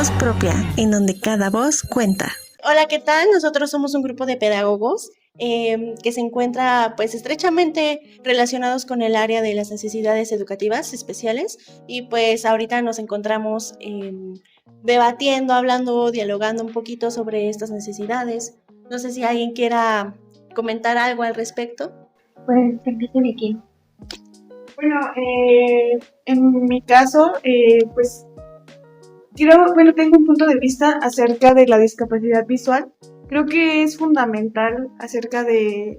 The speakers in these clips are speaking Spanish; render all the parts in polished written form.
Voz Propia, en donde cada voz cuenta. Hola, ¿qué tal? Nosotros somos un grupo de pedagogos que se encuentra pues estrechamente relacionados con el área de las necesidades educativas especiales y pues ahorita nos encontramos debatiendo, hablando, dialogando un poquito sobre estas necesidades. No sé si alguien quiera comentar algo al respecto. Pues empiece Vicky. Bueno, en mi caso, pues tengo un punto de vista acerca de la discapacidad visual. Creo que es fundamental acerca de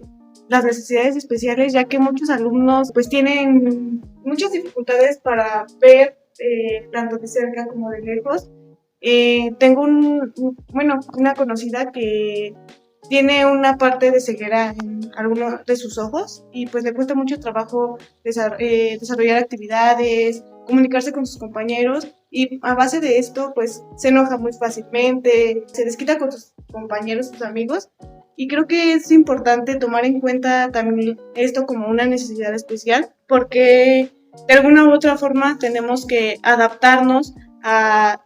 las necesidades especiales, ya que muchos alumnos pues tienen muchas dificultades para ver tanto de cerca como de lejos. Tengo una conocida que tiene una parte de ceguera en alguno de sus ojos y pues le cuesta mucho trabajo desarrollar actividades, comunicarse con sus compañeros y a base de esto pues se enoja muy fácilmente, se desquita con sus compañeros, sus amigos, y creo que es importante tomar en cuenta también esto como una necesidad especial porque de alguna u otra forma tenemos que adaptarnos a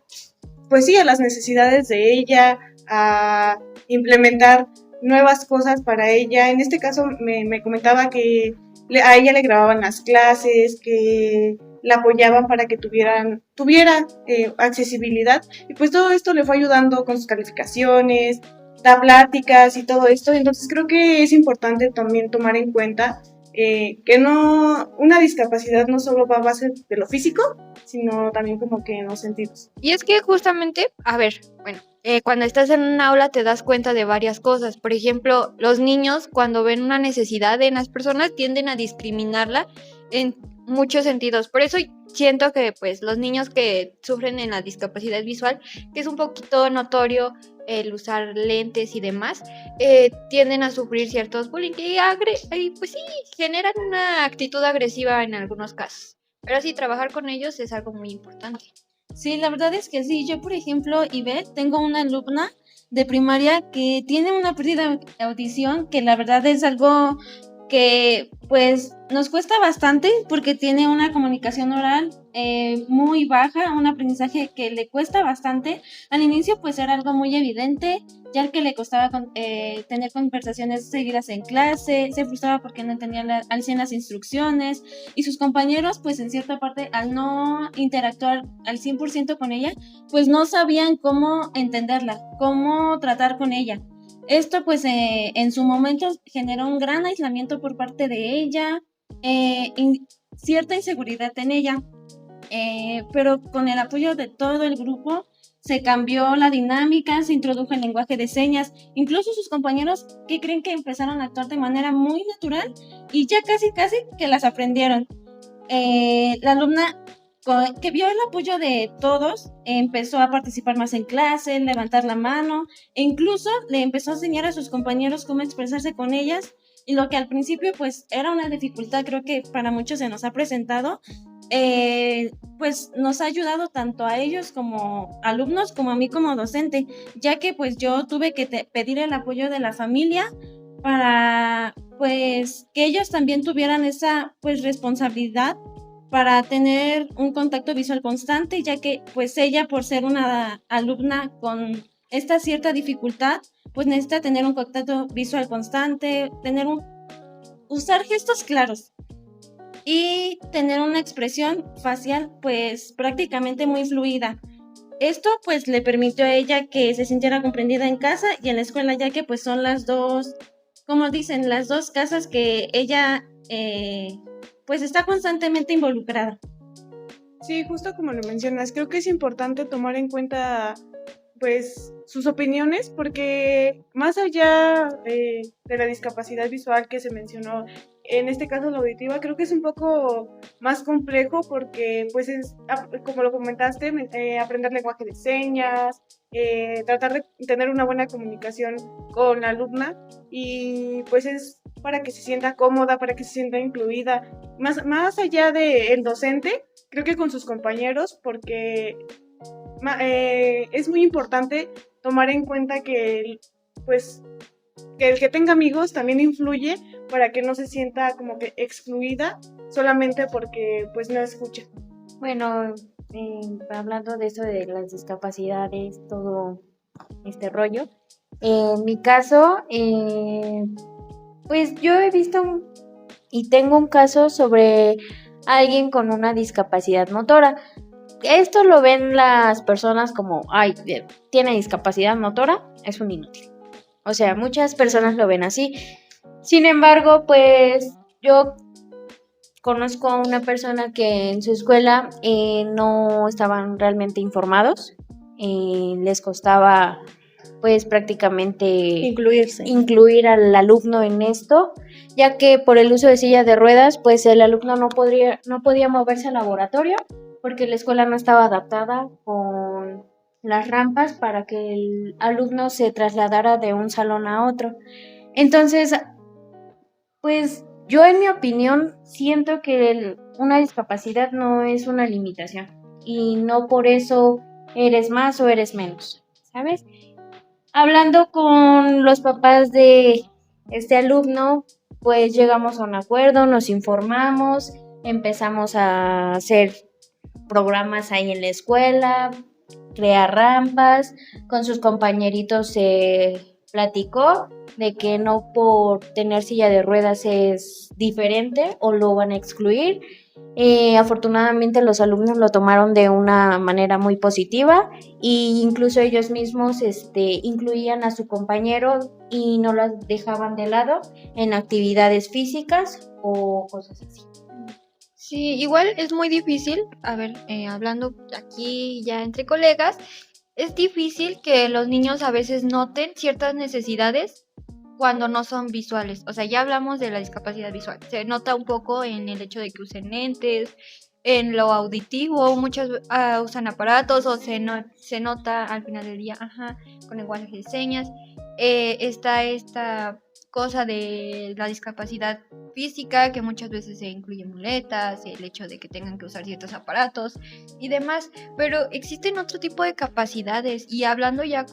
las necesidades de ella, a implementar nuevas cosas para ella. En este caso me comentaba que a ella le grababan las clases, que la apoyaban para que tuviera accesibilidad, y pues todo esto le fue ayudando con sus calificaciones, da pláticas y todo esto. Entonces creo que es importante también tomar en cuenta que una discapacidad no solo va a base de lo físico, sino también como que en los sentidos. Y es que justamente, cuando estás en un aula te das cuenta de varias cosas. Por ejemplo, los niños cuando ven una necesidad en las personas tienden a discriminarla en muchos sentidos. Por eso siento que pues los niños que sufren en la discapacidad visual, que es un poquito notorio el usar lentes y demás, tienden a sufrir ciertos bullying y pues sí, generan una actitud agresiva en algunos casos. Pero sí, trabajar con ellos es algo muy importante. Sí, la verdad es que sí. Yo, por ejemplo, Ivette, tengo una alumna de primaria que tiene una pérdida de audición, que la verdad es algo que pues nos cuesta bastante porque tiene una comunicación oral muy baja, un aprendizaje que le cuesta bastante. Al inicio pues era algo muy evidente, ya que le costaba tener conversaciones seguidas en clase, se frustraba porque no entendía al 100 las instrucciones, y sus compañeros pues en cierta parte al no interactuar al 100% con ella, pues no sabían cómo entenderla, cómo tratar con ella. Esto pues en su momento generó un gran aislamiento por parte de ella, cierta inseguridad en ella, pero con el apoyo de todo el grupo se cambió la dinámica, se introdujo el lenguaje de señas, incluso sus compañeros que creen que empezaron a actuar de manera muy natural y ya casi que las aprendieron. La alumna que vio el apoyo de todos, empezó a participar más en clase, levantar la mano, e incluso le empezó a enseñar a sus compañeros cómo expresarse con ellas, y lo que al principio pues era una dificultad, creo que para muchos se nos ha presentado, pues nos ha ayudado tanto a ellos como alumnos, como a mí como docente, ya que pues yo tuve que pedir el apoyo de la familia para pues que ellos también tuvieran esa pues responsabilidad para tener un contacto visual constante, ya que pues ella, por ser una alumna con esta cierta dificultad, pues necesita tener un contacto visual constante, usar gestos claros y tener una expresión facial pues prácticamente muy fluida. Esto pues le permitió a ella que se sintiera comprendida en casa y en la escuela, ya que pues son las dos, como dicen, las dos casas que ella pues está constantemente involucrada. Sí, justo como lo mencionas, creo que es importante tomar en cuenta pues sus opiniones, porque más allá de la discapacidad visual que se mencionó, en este caso la auditiva, creo que es un poco más complejo porque pues es, como lo comentaste, aprender lenguaje de señas, tratar de tener una buena comunicación con la alumna, y pues es para que se sienta cómoda, para que se sienta incluida, más allá del docente, creo que con sus compañeros, porque es muy importante tomar en cuenta que el que tenga amigos también influye para que no se sienta como que excluida solamente porque pues no escucha. Bueno, hablando de eso de las discapacidades, todo este rollo, en mi caso, pues yo he visto y tengo un caso sobre alguien con una discapacidad motora. Esto lo ven las personas como, ay, tiene discapacidad motora, es un inútil. O sea, muchas personas lo ven así. Sin embargo, pues yo conozco a una persona que en su escuela no estaban realmente informados. Les costaba pues prácticamente incluir al alumno en esto, ya que por el uso de silla de ruedas, pues el alumno no podía moverse al laboratorio porque la escuela no estaba adaptada con las rampas para que el alumno se trasladara de un salón a otro. Entonces, pues yo en mi opinión siento que una discapacidad no es una limitación y no por eso eres más o eres menos, ¿sabes? Hablando con los papás de este alumno, pues llegamos a un acuerdo, nos informamos, empezamos a hacer programas ahí en la escuela, crear rampas, con sus compañeritos se platicó de que no por tener silla de ruedas es diferente o lo van a excluir. Afortunadamente los alumnos lo tomaron de una manera muy positiva e incluso ellos mismos incluían a su compañero y no las dejaban de lado en actividades físicas o cosas así. Sí, igual es muy difícil, a ver, hablando aquí ya entre colegas, es difícil que los niños a veces noten ciertas necesidades cuando no son visuales. O sea, ya hablamos de la discapacidad visual. Se nota un poco en el hecho de que usen lentes, en lo auditivo, muchos usan aparatos o se nota al final del día, con lenguaje de señas. Está esta cosa de la discapacidad física, que muchas veces se incluyen muletas, el hecho de que tengan que usar ciertos aparatos y demás, pero existen otro tipo de capacidades y hablando ya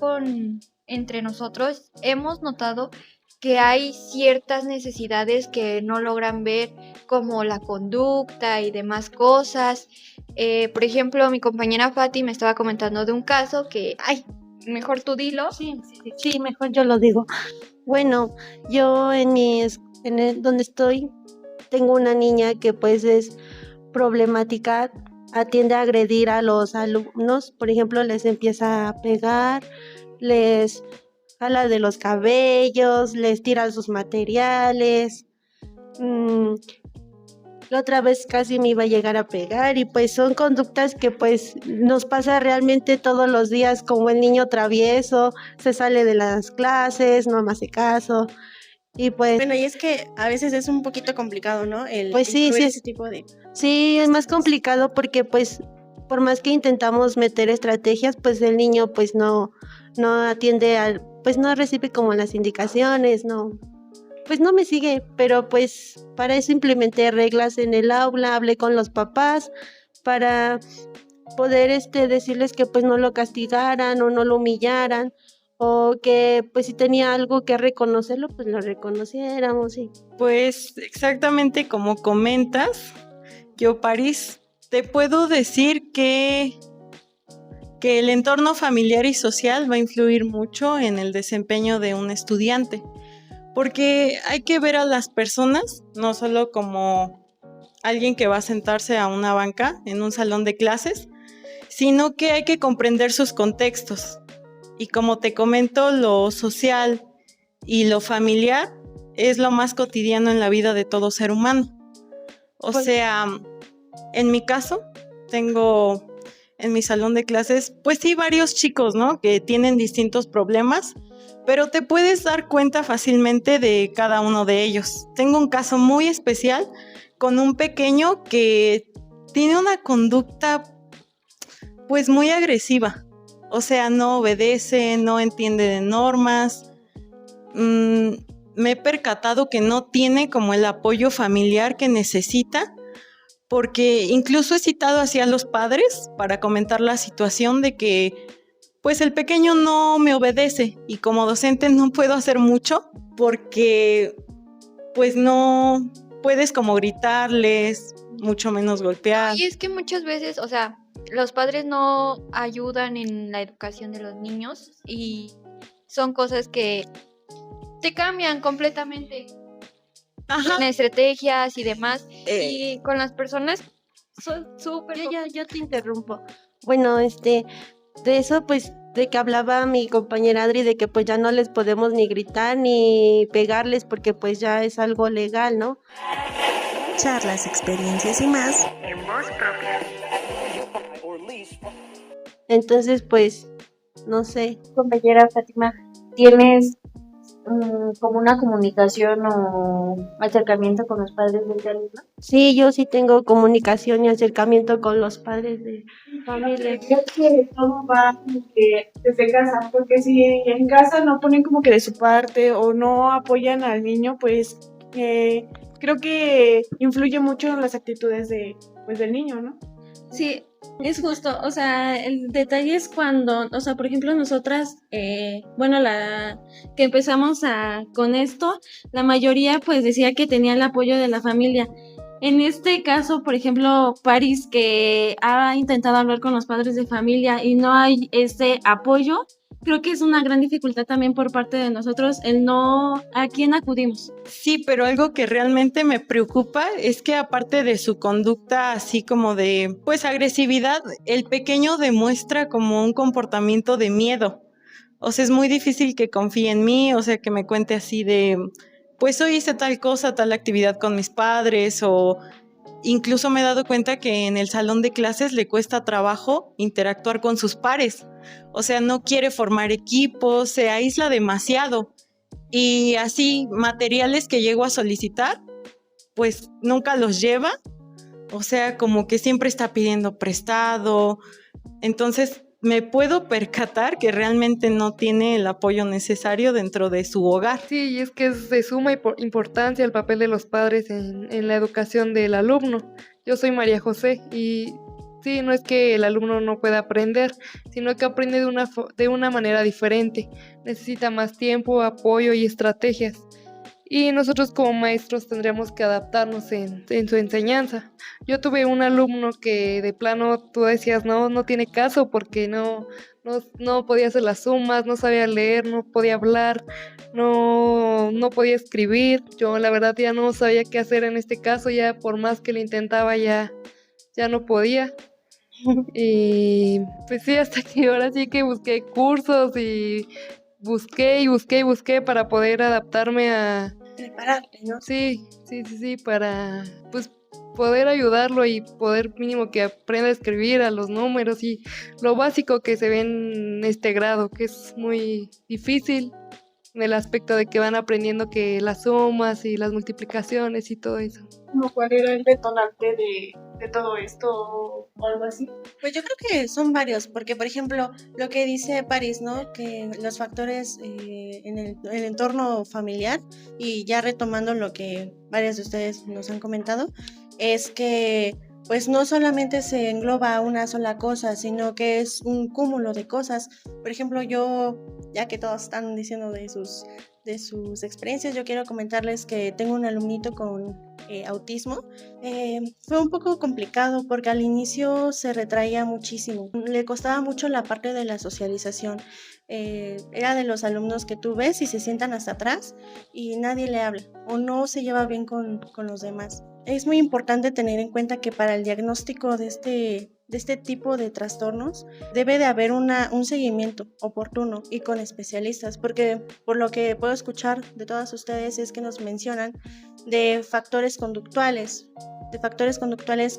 entre nosotros, hemos notado que hay ciertas necesidades que no logran ver, como la conducta y demás cosas. Por ejemplo, mi compañera Fati me estaba comentando de un caso que, mejor tú dilo. Sí, mejor yo lo digo. Bueno, yo donde estoy, tengo una niña que pues es problemática, atiende a agredir a los alumnos, por ejemplo, les empieza a pegar, les jala de los cabellos, les tira sus materiales. La otra vez casi me iba a llegar a pegar y pues son conductas que pues nos pasa realmente todos los días, como el niño travieso, se sale de las clases, no me hace caso y pues... Bueno, y es que a veces es un poquito complicado, ¿no? Pues sí, ese tipo de... Sí, es más complicado porque pues por más que intentamos meter estrategias, pues el niño pues no atiende pues no recibe como las indicaciones, pues no me sigue, pero pues para eso implementé reglas en el aula, hablé con los papás para poder decirles que pues no lo castigaran o no lo humillaran o que pues si tenía algo que reconocerlo, pues lo reconociéramos. Sí. Pues exactamente como comentas, yo París, te puedo decir que el entorno familiar y social va a influir mucho en el desempeño de un estudiante. Porque hay que ver a las personas, no solo como alguien que va a sentarse a una banca en un salón de clases, sino que hay que comprender sus contextos. Y como te comento, lo social y lo familiar es lo más cotidiano en la vida de todo ser humano. O sea, en mi caso, tengo en mi salón de clases, pues sí, varios chicos, ¿no? Que tienen distintos problemas, pero te puedes dar cuenta fácilmente de cada uno de ellos. Tengo un caso muy especial con un pequeño que tiene una conducta pues muy agresiva. O sea, no obedece, no entiende de normas. Me he percatado que no tiene como el apoyo familiar que necesita, porque incluso he citado hacia los padres para comentar la situación de que pues el pequeño no me obedece y como docente no puedo hacer mucho porque pues no puedes como gritarles, mucho menos golpear. Y es que muchas veces, o sea, los padres no ayudan en la educación de los niños y son cosas que te cambian completamente Ajá. en estrategias y demás. Eh, Y con las personas son súper... Yo te interrumpo. Bueno, de eso, pues, de que hablaba mi compañera Adri, de que pues ya no les podemos ni gritar ni pegarles porque pues ya es algo legal, ¿no? Charlas, experiencias y más. Entonces, pues, no sé. Compañera Fátima, ¿tienes como una comunicación o acercamiento con los padres de este alumno? Sí, yo sí tengo comunicación y acercamiento con los padres de familia. Creo que todo va como que desde casa, porque si en casa no ponen como que de su parte o no apoyan al niño, pues creo que influye mucho en las actitudes pues, del niño, ¿no? Sí, es justo, o sea, el detalle es cuando, o sea, por ejemplo, nosotras, bueno, la que empezamos con esto, la mayoría pues decía que tenía el apoyo de la familia. En este caso, por ejemplo, Paris, que ha intentado hablar con los padres de familia y no hay ese apoyo, creo que es una gran dificultad también por parte de nosotros el no a quién acudimos. Sí, pero algo que realmente me preocupa es que aparte de su conducta así como de, pues, agresividad, el pequeño demuestra como un comportamiento de miedo. O sea, es muy difícil que confíe en mí, o sea, que me cuente así de, pues hoy hice tal cosa, tal actividad con mis padres, o incluso me he dado cuenta que en el salón de clases le cuesta trabajo interactuar con sus pares. O sea, no quiere formar equipos, se aísla demasiado. Y así, materiales que llego a solicitar, pues nunca los lleva. O sea, como que siempre está pidiendo prestado. Entonces, me puedo percatar que realmente no tiene el apoyo necesario dentro de su hogar. Sí, y es que es de suma importancia el papel de los padres en la educación del alumno. Yo soy María José y sí, no es que el alumno no pueda aprender, sino que aprende de una manera diferente. Necesita más tiempo, apoyo y estrategias. Y nosotros como maestros tendríamos que adaptarnos en su enseñanza. Yo tuve un alumno que de plano tú decías, no tiene caso porque no podía hacer las sumas, no sabía leer, no podía hablar, no podía escribir. Yo la verdad ya no sabía qué hacer en este caso, ya por más que lo intentaba ya no podía. Y pues sí, hasta que ahora sí que busqué cursos y busqué para poder adaptarme a... Prepararte, ¿no? Sí, para pues poder ayudarlo y poder mínimo que aprenda a escribir a los números y lo básico que se ve en este grado, que es muy difícil en el aspecto de que van aprendiendo que las sumas y las multiplicaciones y todo eso. Como ¿cuál era el detonante de todo esto o algo así? Pues yo creo que son varios, porque por ejemplo, lo que dice Paris, ¿no? Que los factores en el entorno familiar, y ya retomando lo que varios de ustedes nos han comentado, es que pues no solamente se engloba una sola cosa, sino que es un cúmulo de cosas. Por ejemplo, yo, ya que todos están diciendo de sus experiencias, yo quiero comentarles que tengo un alumnito con autismo. Fue un poco complicado porque al inicio se retraía muchísimo, le costaba mucho la parte de la socialización. Era de los alumnos que tú ves y se sientan hasta atrás y nadie le habla o no se lleva bien con los demás. Es muy importante tener en cuenta que para el diagnóstico de este tipo de trastornos debe de haber un seguimiento oportuno y con especialistas, porque por lo que puedo escuchar de todas ustedes es que nos mencionan de factores conductuales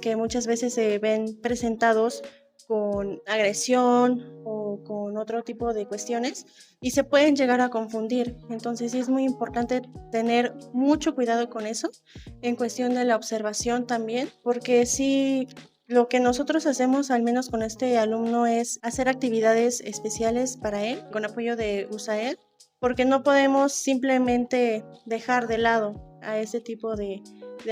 que muchas veces se ven presentados con agresión o con otro tipo de cuestiones y se pueden llegar a confundir. Entonces sí es muy importante tener mucho cuidado con eso en cuestión de la observación también, porque sí, lo que nosotros hacemos, al menos con este alumno, es hacer actividades especiales para él, con apoyo de USAED, porque no podemos simplemente dejar de lado a ese tipo de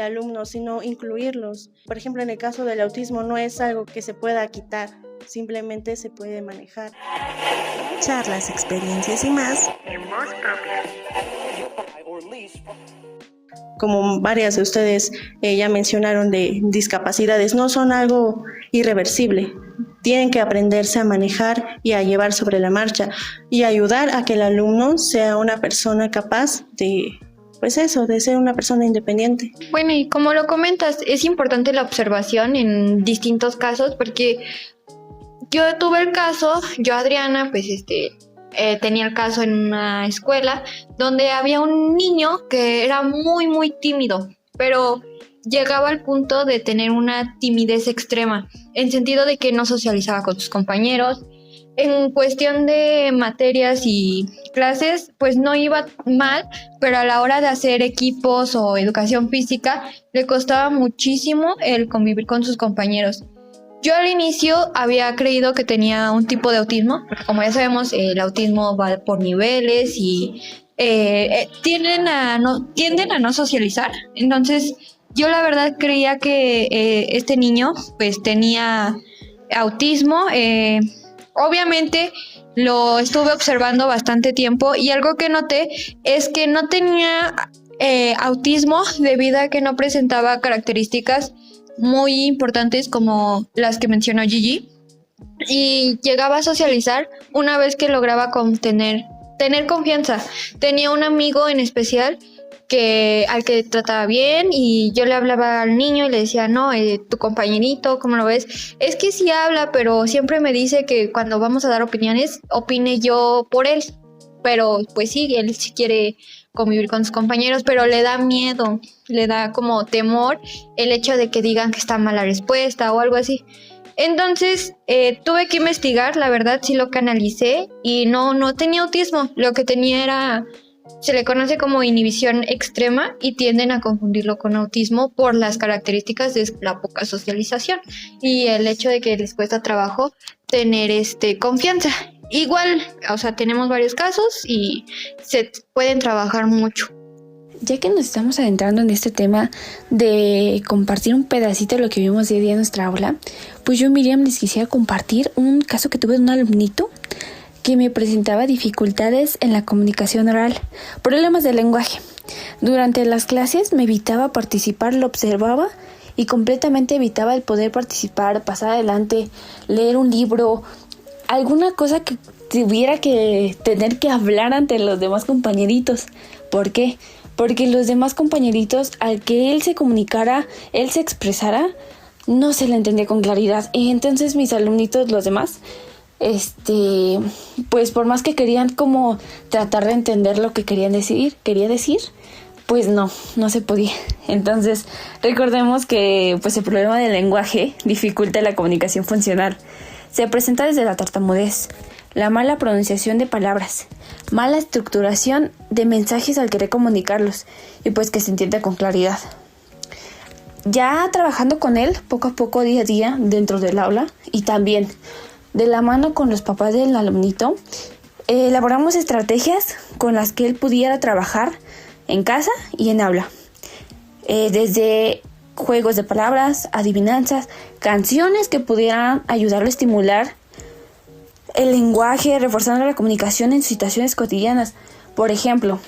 alumnos, sino incluirlos. Por ejemplo, en el caso del autismo no es algo que se pueda quitar, simplemente se puede manejar. Charlas, experiencias y más. Como varias de ustedes ya mencionaron de discapacidades, no son algo irreversible. tienen que aprenderse a manejar y a llevar sobre la marcha y ayudar a que el alumno sea una persona capaz de, pues eso, de ser una persona independiente. Bueno, y como lo comentas, es importante la observación en distintos casos, porque yo tuve el caso, yo Adriana, pues tenía el caso en una escuela donde había un niño que era muy, muy tímido, pero llegaba al punto de tener una timidez extrema, en sentido de que no socializaba con sus compañeros. En cuestión de materias y clases, pues no iba mal, pero a la hora de hacer equipos o educación física, le costaba muchísimo el convivir con sus compañeros. Yo al inicio había creído que tenía un tipo de autismo, porque como ya sabemos, el autismo va por niveles y tienden a no socializar. Entonces, yo la verdad creía que este niño pues tenía autismo. Obviamente lo estuve observando bastante tiempo y algo que noté es que no tenía autismo debido a que no presentaba características muy importantes como las que mencionó Gigi, y llegaba a socializar una vez que lograba tener confianza. Tenía un amigo en especial al que trataba bien, y yo le hablaba al niño y le decía, no, tu compañerito, ¿cómo lo ves? Es que sí habla, pero siempre me dice que cuando vamos a dar opiniones, opine yo por él. Pero pues sí, él sí quiere convivir con sus compañeros, pero le da miedo, le da como temor el hecho de que digan que está mal la respuesta o algo así. Entonces tuve que investigar, la verdad sí lo canalicé y no tenía autismo, lo que tenía se le conoce como inhibición extrema y tienden a confundirlo con autismo por las características de la poca socialización y el hecho de que les cuesta trabajo tener confianza. Igual, o sea, tenemos varios casos y se pueden trabajar mucho. Ya que nos estamos adentrando en este tema de compartir un pedacito de lo que vimos día a día en nuestra aula, pues yo, Miriam, les quisiera compartir un caso que tuve de un alumnito que me presentaba dificultades en la comunicación oral, problemas de lenguaje. Durante las clases me evitaba participar, lo observaba y completamente evitaba el poder participar, pasar adelante, leer un libro, alguna cosa que tuviera que tener que hablar ante los demás compañeritos. ¿Por qué? Porque los demás compañeritos, al que él se comunicara, él se expresara, no se le entendía con claridad. Y entonces mis alumnitos, los demás, pues por más que querían como tratar de entender lo que quería decir, pues no se podía. Entonces recordemos que pues el problema del lenguaje dificulta la comunicación funcional. Se presenta desde la tartamudez, la mala pronunciación de palabras, mala estructuración de mensajes al querer comunicarlos y pues que se entienda con claridad. Ya trabajando con él poco a poco, día a día, dentro del aula y también de la mano con los papás del alumnito, elaboramos estrategias con las que él pudiera trabajar en casa y en aula. Desde juegos de palabras, adivinanzas, canciones que pudieran ayudarlo a estimular el lenguaje, reforzando la comunicación en situaciones cotidianas. Por ejemplo,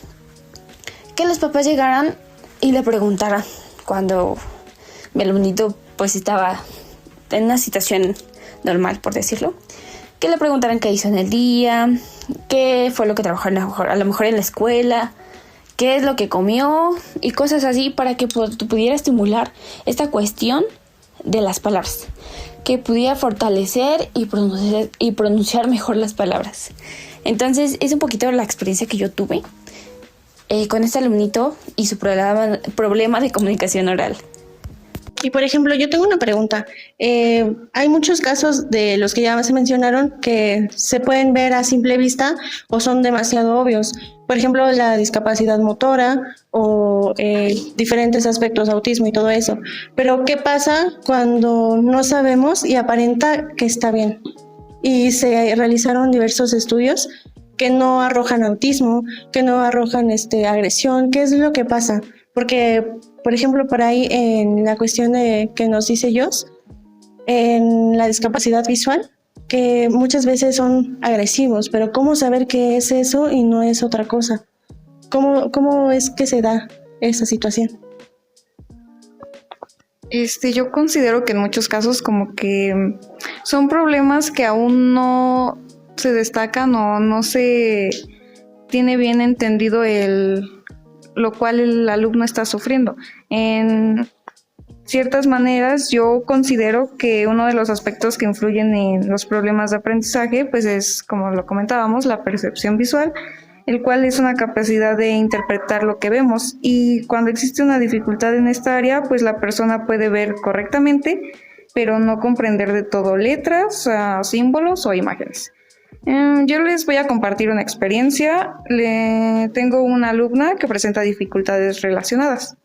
que los papás llegaran y le preguntaran, cuando mi alumnito pues estaba en una situación normal, por decirlo, que le preguntaran qué hizo en el día, qué fue lo que trabajó a lo mejor en la escuela, qué es lo que comió y cosas así, para que pudiera estimular esta cuestión de las palabras, que pudiera fortalecer y pronunciar mejor las palabras. Entonces es un poquito la experiencia que yo tuve con este alumnito y su problema de comunicación oral. Y por ejemplo, yo tengo una pregunta. Hay muchos casos de los que ya se mencionaron que se pueden ver a simple vista o son demasiado obvios. Por ejemplo, la discapacidad motora o diferentes aspectos de autismo y todo eso. Pero ¿qué pasa cuando no sabemos y aparenta que está bien? Y se realizaron diversos estudios que no arrojan autismo, que no arrojan agresión. ¿Qué es lo que pasa? Porque, por ejemplo, por ahí en la cuestión de que nos dice Jos, en la discapacidad visual, que muchas veces son agresivos, pero ¿cómo saber qué es eso y no es otra cosa? ¿Cómo es que se da esa situación? Yo considero que en muchos casos como que son problemas que aún no se destacan o no se tiene bien entendido lo cual el alumno está sufriendo. En ciertas maneras, yo considero que uno de los aspectos que influyen en los problemas de aprendizaje, pues es, como lo comentábamos, la percepción visual, el cual es una capacidad de interpretar lo que vemos. Y cuando existe una dificultad en esta área, pues la persona puede ver correctamente, pero no comprender de todo letras, símbolos o imágenes. Yo les voy a compartir una experiencia. Tengo una alumna que presenta dificultades relacionadas.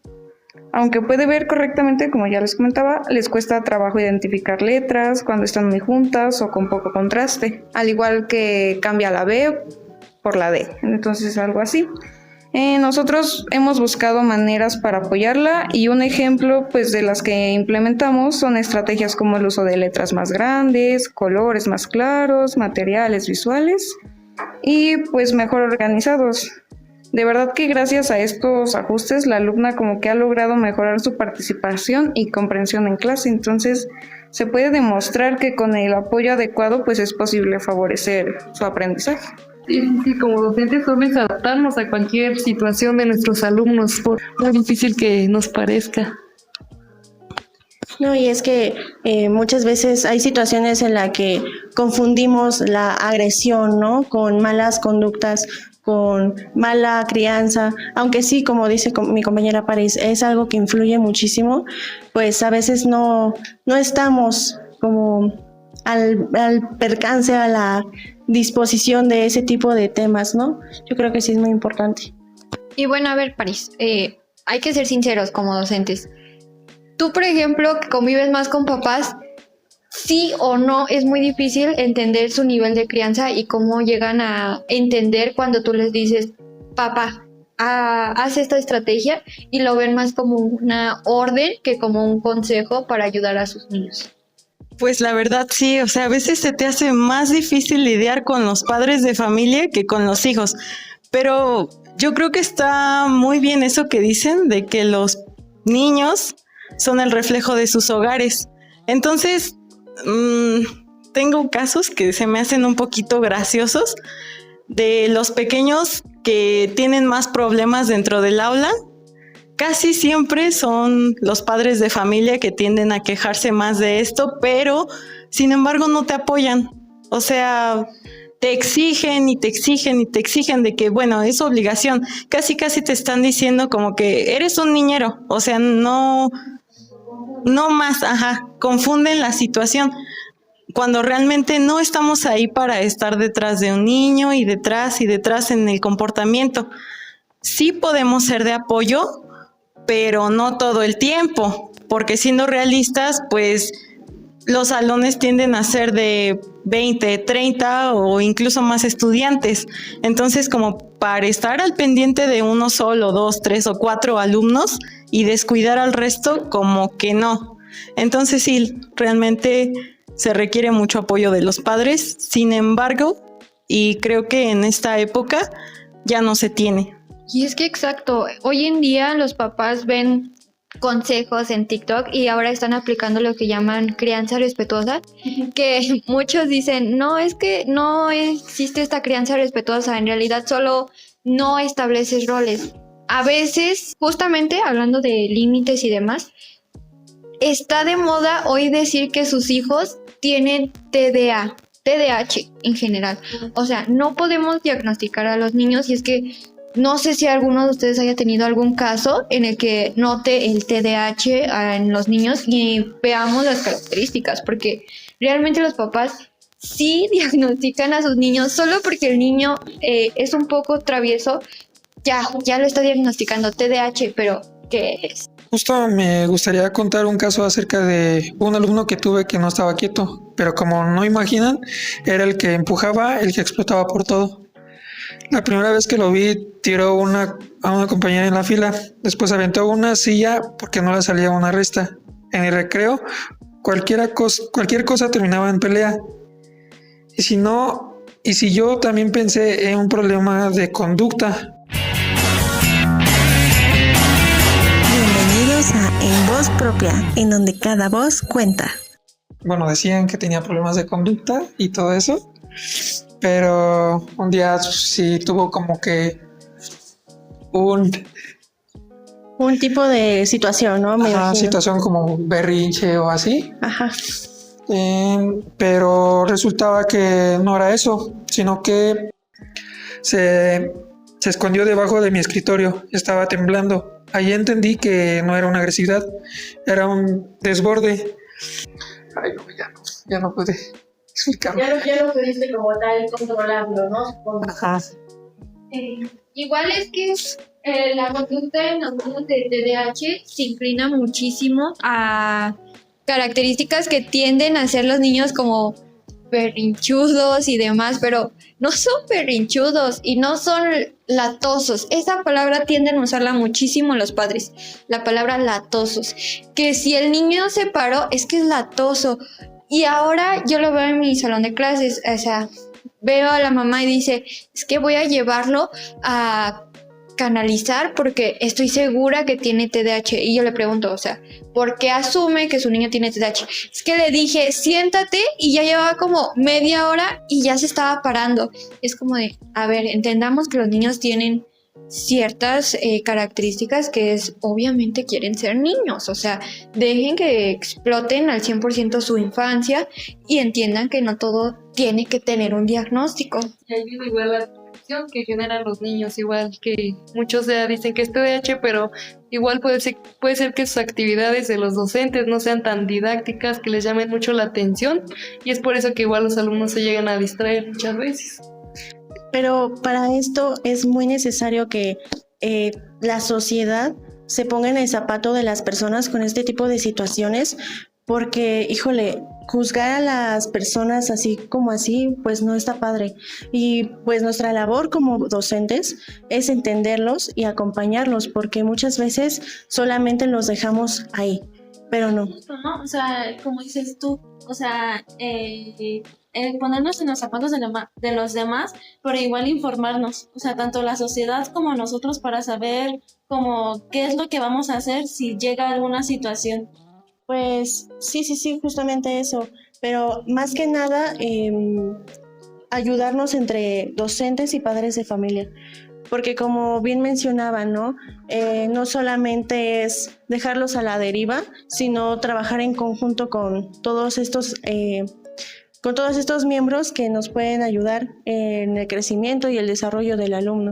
Aunque puede ver correctamente, como ya les comentaba, les cuesta trabajo identificar letras cuando están muy juntas o con poco contraste, al igual que cambia la B por la D, entonces algo así. Nosotros hemos buscado maneras para apoyarla y un ejemplo pues de las que implementamos son estrategias como el uso de letras más grandes, colores más claros, materiales visuales y pues mejor organizados. De verdad que gracias a estos ajustes la alumna como que ha logrado mejorar su participación y comprensión en clase, entonces se puede demostrar que con el apoyo adecuado pues es posible favorecer su aprendizaje. Sí, como docentes solemos adaptarnos a cualquier situación de nuestros alumnos, por muy difícil que nos parezca. No, y es que muchas veces hay situaciones en las que confundimos la agresión, ¿no? Con malas conductas, con mala crianza, aunque sí, como dice mi compañera París, es algo que influye muchísimo, pues a veces no estamos como al percance, a la disposición de ese tipo de temas, ¿no? Yo creo que sí es muy importante. Y bueno, a ver, París, hay que ser sinceros como docentes. Tú, por ejemplo, que convives más con papás, sí o no es muy difícil entender su nivel de crianza y cómo llegan a entender cuando tú les dices, papá, haz esta estrategia, y lo ven más como una orden que como un consejo para ayudar a sus niños. Pues la verdad sí, o sea, a veces se te hace más difícil lidiar con los padres de familia que con los hijos, pero yo creo que está muy bien eso que dicen de que los niños son el reflejo de sus hogares. Entonces, tengo casos que se me hacen un poquito graciosos de los pequeños que tienen más problemas dentro del aula. Casi siempre son los padres de familia que tienden a quejarse más de esto, pero sin embargo no te apoyan. O sea, te exigen y te exigen y te exigen de que, bueno, es obligación. Casi te están diciendo como que eres un niñero. O sea, no más, confunden la situación. Cuando realmente no estamos ahí para estar detrás de un niño y detrás en el comportamiento. Sí podemos ser de apoyo, pero no todo el tiempo, porque siendo realistas, pues los salones tienden a ser de 20, 30 o incluso más estudiantes. Entonces, como para estar al pendiente de uno solo, 2, 3 o 4 alumnos y descuidar al resto, como que no. Entonces, sí, realmente se requiere mucho apoyo de los padres. Sin embargo, y creo que en esta época ya no se tiene. Y es que exacto, hoy en día los papás ven consejos en TikTok y ahora están aplicando lo que llaman crianza respetuosa, que muchos dicen, no, es que no existe esta crianza respetuosa, en realidad solo no estableces roles. A veces, justamente hablando de límites y demás, está de moda hoy decir que sus hijos tienen TDA, TDAH en general. O sea, no podemos diagnosticar a los niños, y es que no sé si alguno de ustedes haya tenido algún caso en el que note el TDAH en los niños y veamos las características, porque realmente los papás sí diagnostican a sus niños solo porque el niño es un poco travieso, ya lo está diagnosticando TDAH, pero ¿qué es? Justo me gustaría contar un caso acerca de un alumno que tuve que no estaba quieto, pero como no imaginan, era el que empujaba, el que explotaba por todo. La primera vez que lo vi, tiró a una compañera en la fila, después aventó una silla porque no le salía una resta. En el recreo, cualquier cosa terminaba en pelea. Y si yo también pensé en un problema de conducta. Bienvenidos a en Voz Propia, en donde cada voz cuenta. Bueno, decían que tenía problemas de conducta y todo eso, pero un día sí tuvo como que un tipo de situación, ¿no? Me imagino. situación como berrinche o así. Ajá. Pero resultaba que no era eso, sino que se escondió debajo de mi escritorio, estaba temblando. Ahí entendí que no era una agresividad, era un desborde. Ay, no, ya no pude explicarlo. Ya lo pudiste como tal controlarlo, ¿no? Ajá. Igual es que la conducta en los niños de TDAH se inclina muchísimo a características que tienden a ser los niños como berrinchudos y demás, pero no son berrinchudos y no son latosos. Esa palabra tienden a usarla muchísimo los padres, la palabra latosos, que si el niño se paró es que es latoso. Y ahora yo lo veo en mi salón de clases, o sea, veo a la mamá y dice, es que voy a llevarlo a canalizar porque estoy segura que tiene TDAH. Y yo le pregunto, o sea, ¿por qué asume que su niño tiene TDAH? Es que le dije, siéntate, y ya llevaba como media hora y ya se estaba parando. Es como de, a ver, entendamos que los niños tienen ciertas características que es, obviamente quieren ser niños, o sea, dejen que exploten al 100% su infancia y entiendan que no todo tiene que tener un diagnóstico. Y ahí viene igual la depresión que generan los niños, igual que muchos ya dicen que es TDAH, pero igual puede ser que sus actividades de los docentes no sean tan didácticas, que les llamen mucho la atención, y es por eso que igual los alumnos se llegan a distraer muchas veces. Pero para esto es muy necesario que la sociedad se ponga en el zapato de las personas con este tipo de situaciones, porque, híjole, juzgar a las personas así como así, pues no está padre. Y pues nuestra labor como docentes es entenderlos y acompañarlos, porque muchas veces solamente los dejamos ahí, pero no. ¿No? O sea, como dices tú, o sea, ponernos en los zapatos de los demás, pero igual informarnos, o sea, tanto la sociedad como nosotros, para saber como qué es lo que vamos a hacer si llega alguna situación. Pues sí, justamente eso, pero más que nada ayudarnos entre docentes y padres de familia, porque como bien mencionaban, ¿no? No solamente es dejarlos a la deriva, sino trabajar en conjunto con todos estos miembros que nos pueden ayudar en el crecimiento y el desarrollo del alumno.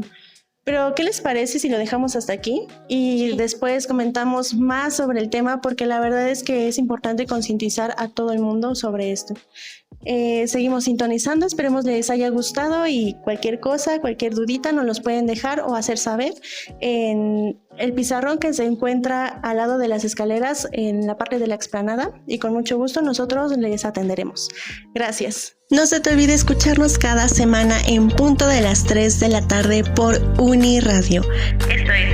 Pero, ¿qué les parece si lo dejamos hasta aquí? Y después comentamos más sobre el tema, porque la verdad es que es importante concientizar a todo el mundo sobre esto. Seguimos sintonizando, esperemos les haya gustado, y cualquier cosa, cualquier dudita nos los pueden dejar o hacer saber en el pizarrón que se encuentra al lado de las escaleras en la parte de la explanada, y con mucho gusto nosotros les atenderemos. Gracias. No se te olvide escucharnos cada semana en punto de las 3 de la tarde por Uniradio. Esto es